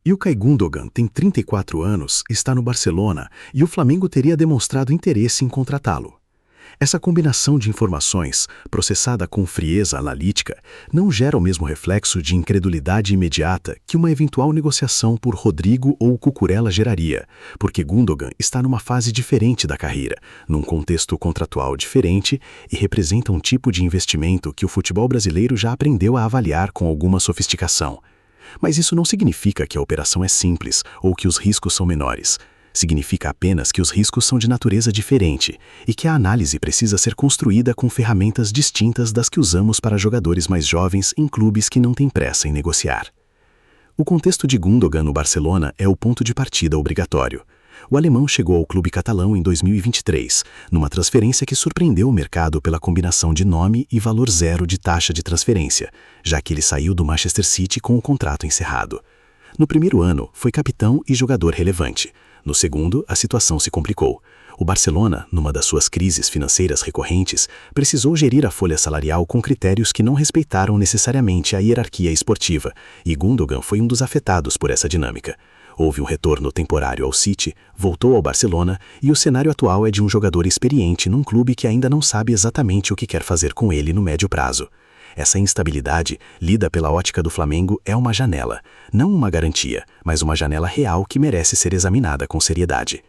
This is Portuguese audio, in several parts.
İlkay Gündoğan tem 34 anos, está no Barcelona e o Flamengo teria demonstrado interesse em contratá-lo. Essa combinação de informações, processada com frieza analítica, não gera o mesmo reflexo de incredulidade imediata que uma eventual negociação por Rodrigo ou Cucurella geraria, porque Gündoğan está numa fase diferente da carreira, num contexto contratual diferente e representa um tipo de investimento que o futebol brasileiro já aprendeu a avaliar com alguma sofisticação. Mas isso não significa que a operação é simples ou que os riscos são menores. Significa apenas que os riscos são de natureza diferente e que a análise precisa ser construída com ferramentas distintas das que usamos para jogadores mais jovens em clubes que não têm pressa em negociar. O contexto de Gündoğan no Barcelona é o ponto de partida obrigatório. O alemão chegou ao clube catalão em 2023, numa transferência que surpreendeu o mercado pela combinação de nome e valor zero de taxa de transferência, já que ele saiu do Manchester City com o contrato encerrado. No primeiro ano, foi capitão e jogador relevante. No segundo, a situação se complicou. O Barcelona, numa das suas crises financeiras recorrentes, precisou gerir a folha salarial com critérios que não respeitaram necessariamente a hierarquia esportiva, e Gündoğan foi um dos afetados por essa dinâmica. Houve um retorno temporário ao City, voltou ao Barcelona e o cenário atual é de um jogador experiente num clube que ainda não sabe exatamente o que quer fazer com ele no médio prazo. Essa instabilidade, lida pela ótica do Flamengo, é uma janela, não uma garantia, mas uma janela real que merece ser examinada com seriedade.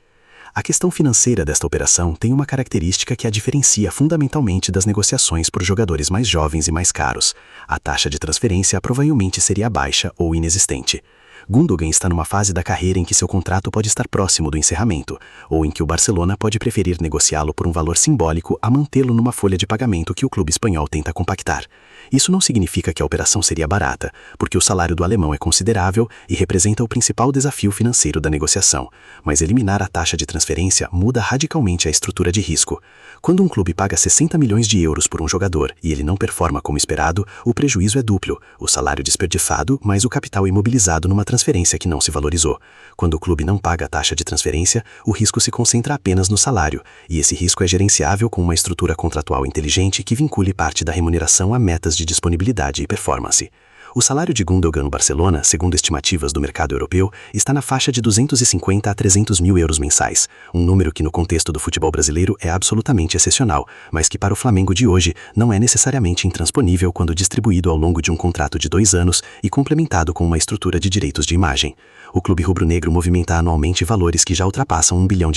A questão financeira desta operação tem uma característica que a diferencia fundamentalmente das negociações por jogadores mais jovens e mais caros. A taxa de transferência provavelmente seria baixa ou inexistente. Gündoğan está numa fase da carreira em que seu contrato pode estar próximo do encerramento, ou em que o Barcelona pode preferir negociá-lo por um valor simbólico a mantê-lo numa folha de pagamento que o clube espanhol tenta compactar. Isso não significa que a operação seria barata, porque o salário do alemão é considerável e representa o principal desafio financeiro da negociação, mas eliminar a taxa de transferência muda radicalmente a estrutura de risco. Quando um clube paga 60 milhões de euros por um jogador e ele não performa como esperado, o prejuízo é duplo, o salário desperdiçado mais o capital imobilizado numa transferência que não se valorizou. Quando o clube não paga a taxa de transferência, o risco se concentra apenas no salário, e esse risco é gerenciável com uma estrutura contratual inteligente que vincule parte da remuneração a metas de disponibilidade e performance. O salário de Gündoğan no Barcelona, segundo estimativas do mercado europeu, está na faixa de 250 a 300 mil euros mensais, um número que no contexto do futebol brasileiro é absolutamente excepcional, mas que para o Flamengo de hoje não é necessariamente intransponível quando distribuído ao longo de um contrato de 2 anos e complementado com uma estrutura de direitos de imagem. O clube rubro-negro movimenta anualmente valores que já ultrapassam R$1 bilhão,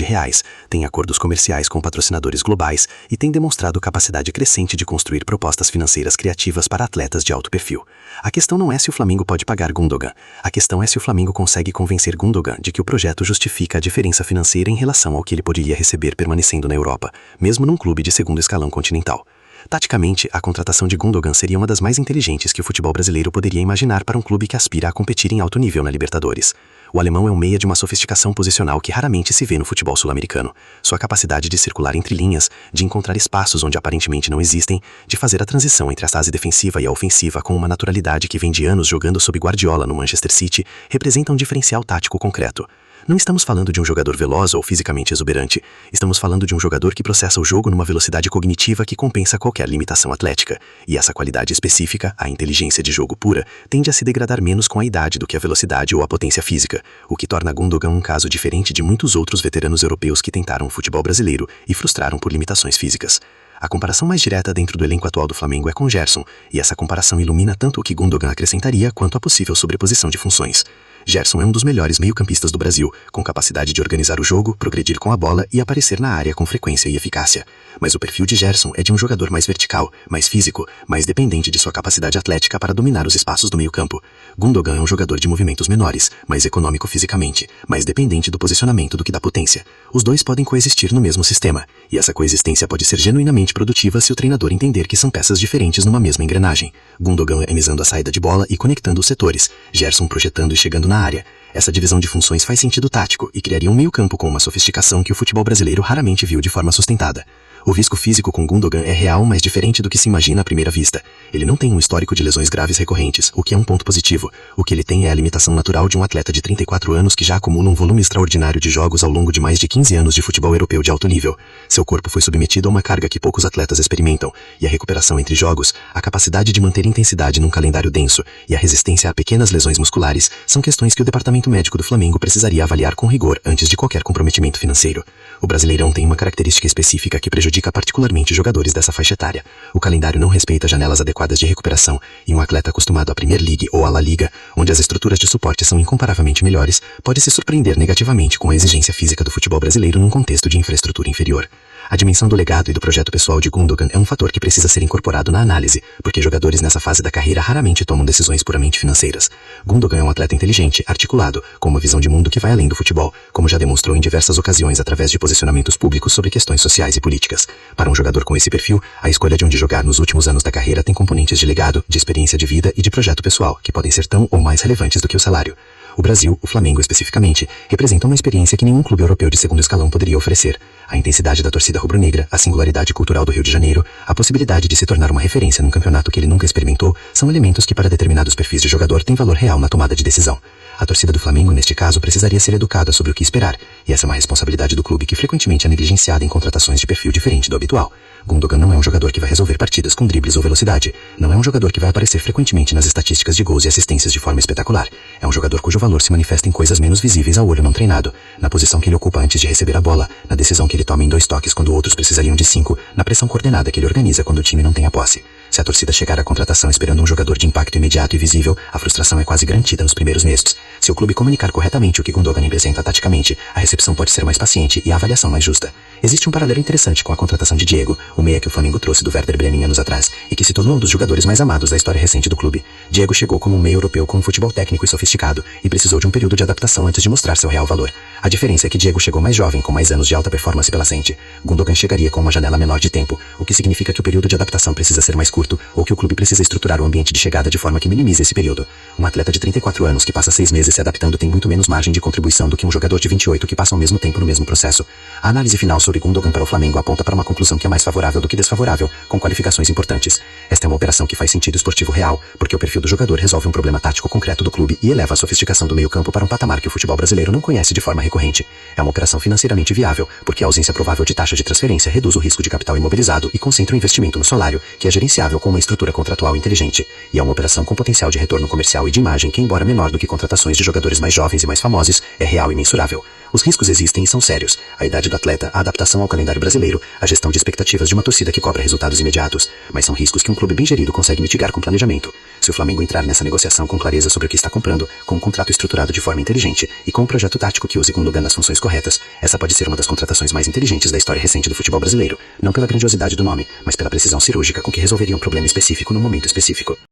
tem acordos comerciais com patrocinadores globais e tem demonstrado capacidade crescente de construir propostas financeiras criativas para atletas de alto perfil. A questão não é se o Flamengo pode pagar Gündoğan, a questão é se o Flamengo consegue convencer Gündoğan de que o projeto justifica a diferença financeira em relação ao que ele poderia receber permanecendo na Europa, mesmo num clube de segundo escalão continental. Taticamente, a contratação de Gündoğan seria uma das mais inteligentes que o futebol brasileiro poderia imaginar para um clube que aspira a competir em alto nível na Libertadores. O alemão é um meia de uma sofisticação posicional que raramente se vê no futebol sul-americano. Sua capacidade de circular entre linhas, de encontrar espaços onde aparentemente não existem, de fazer a transição entre a fase defensiva e a ofensiva com uma naturalidade que vem de anos jogando sob Guardiola no Manchester City, representa um diferencial tático concreto. Não estamos falando de um jogador veloz ou fisicamente exuberante, estamos falando de um jogador que processa o jogo numa velocidade cognitiva que compensa qualquer limitação atlética, e essa qualidade específica, a inteligência de jogo pura, tende a se degradar menos com a idade do que a velocidade ou a potência física, o que torna Gündoğan um caso diferente de muitos outros veteranos europeus que tentaram o futebol brasileiro e frustraram por limitações físicas. A comparação mais direta dentro do elenco atual do Flamengo é com Gerson, e essa comparação ilumina tanto o que Gündoğan acrescentaria quanto a possível sobreposição de funções. Gerson é um dos melhores meio-campistas do Brasil, com capacidade de organizar o jogo, progredir com a bola e aparecer na área com frequência e eficácia. Mas o perfil de Gerson é de um jogador mais vertical, mais físico, mais dependente de sua capacidade atlética para dominar os espaços do meio-campo. Gündoğan é um jogador de movimentos menores, mais econômico fisicamente, mais dependente do posicionamento do que da potência. Os dois podem coexistir no mesmo sistema, e essa coexistência pode ser genuinamente produtiva se o treinador entender que são peças diferentes numa mesma engrenagem. Gündoğan remisando a saída de bola e conectando os setores, Gerson projetando e chegando na área. Essa divisão de funções faz sentido tático e criaria um meio-campo com uma sofisticação que o futebol brasileiro raramente viu de forma sustentada. O risco físico com Gundogan é real, mas diferente do que se imagina à primeira vista. Ele não tem um histórico de lesões graves recorrentes, o que é um ponto positivo. O que ele tem é a limitação natural de um atleta de 34 anos que já acumula um volume extraordinário de jogos ao longo de mais de 15 anos de futebol europeu de alto nível. Seu corpo foi submetido a uma carga que poucos atletas experimentam, e a recuperação entre jogos, a capacidade de manter intensidade num calendário denso e a resistência a pequenas lesões musculares são questões que o departamento médico do Flamengo precisaria avaliar com rigor antes de qualquer comprometimento financeiro. O Brasileirão tem uma característica específica que prejudica particularmente jogadores dessa faixa etária. O calendário não respeita janelas adequadas de recuperação, e um atleta acostumado à Premier League ou à La Liga, onde as estruturas de suporte são incomparavelmente melhores, pode se surpreender negativamente com a exigência física do futebol brasileiro num contexto de infraestrutura inferior. A dimensão do legado e do projeto pessoal de Gundogan é um fator que precisa ser incorporado na análise, porque jogadores nessa fase da carreira raramente tomam decisões puramente financeiras. Gundogan é um atleta inteligente, articulado, com uma visão de mundo que vai além do futebol, como já demonstrou em diversas ocasiões através de posicionamentos públicos sobre questões sociais e políticas. Para um jogador com esse perfil, a escolha de onde jogar nos últimos anos da carreira tem componentes de legado, de experiência de vida e de projeto pessoal, que podem ser tão ou mais relevantes do que o salário. O Brasil, o Flamengo especificamente, representa uma experiência que nenhum clube europeu de segundo escalão poderia oferecer. A intensidade da torcida rubro-negra, a singularidade cultural do Rio de Janeiro, a possibilidade de se tornar uma referência num campeonato que ele nunca experimentou, são elementos que para determinados perfis de jogador têm valor real na tomada de decisão. A torcida do Flamengo, neste caso, precisaria ser educada sobre o que esperar, e essa é uma responsabilidade do clube que frequentemente é negligenciada em contratações de perfil diferente do habitual. Gundogan não é um jogador que vai resolver partidas com dribles ou velocidade. Não é um jogador que vai aparecer frequentemente nas estatísticas de gols e assistências de forma espetacular. É um jogador cujo valor se manifesta em coisas menos visíveis ao olho não treinado, na posição que ele ocupa antes de receber a bola, na decisão que ele toma em 2 toques quando outros precisariam de 5, na pressão coordenada que ele organiza quando o time não tem a posse. Se a torcida chegar à contratação esperando um jogador de impacto imediato e visível, a frustração é quase garantida nos primeiros meses. Se o clube comunicar corretamente o que Gundogan representa taticamente, a recepção pode ser mais paciente e a avaliação mais justa. Existe um paralelo interessante com a contratação de Diego, o meia que o Flamengo trouxe do Werder Bremen anos atrás, e que se tornou um dos jogadores mais amados da história recente do clube. Diego chegou como um meia europeu com um futebol técnico e sofisticado, e precisou de um período de adaptação antes de mostrar seu real valor. A diferença é que Diego chegou mais jovem, com mais anos de alta performance pela frente. Gundogan chegaria com uma janela menor de tempo, o que significa que o período de adaptação precisa ser mais curto, ou que o clube precisa estruturar o ambiente de chegada de forma que minimize esse período. Um atleta de 34 anos que passa 6 meses se adaptando tem muito menos margem de contribuição do que um jogador de 28 que passa o mesmo tempo no mesmo processo. A análise final sobre Gundogan para o Flamengo aponta para uma conclusão que é mais favorável do que desfavorável, com qualificações importantes. Esta é uma operação que faz sentido esportivo real, porque o perfil do jogador resolve um problema tático concreto do clube e eleva a sofisticação do meio-campo para um patamar que o futebol brasileiro não conhece de forma recorrente. É uma operação financeiramente viável, porque a ausência provável de taxa de transferência reduz o risco de capital imobilizado e concentra o investimento no salário, que é gerenciável com uma estrutura contratual inteligente. E é uma operação com potencial de retorno comercial e de imagem que, embora menor do que contratações de jogadores mais jovens e mais famosos, é real e mensurável. Os riscos existem e são sérios. A idade do atleta, a adaptação ao calendário brasileiro, a gestão de expectativas de uma torcida que cobra resultados imediatos. Mas são riscos que um clube bem gerido consegue mitigar com planejamento. Se o Flamengo entrar nessa negociação com clareza sobre o que está comprando, com um contrato estruturado de forma inteligente e com um projeto tático que use Gundogan nas funções corretas, essa pode ser uma das contratações mais inteligentes da história recente do futebol brasileiro, não pela grandiosidade do nome, mas pela precisão cirúrgica com que resolveria um problema específico no momento específico.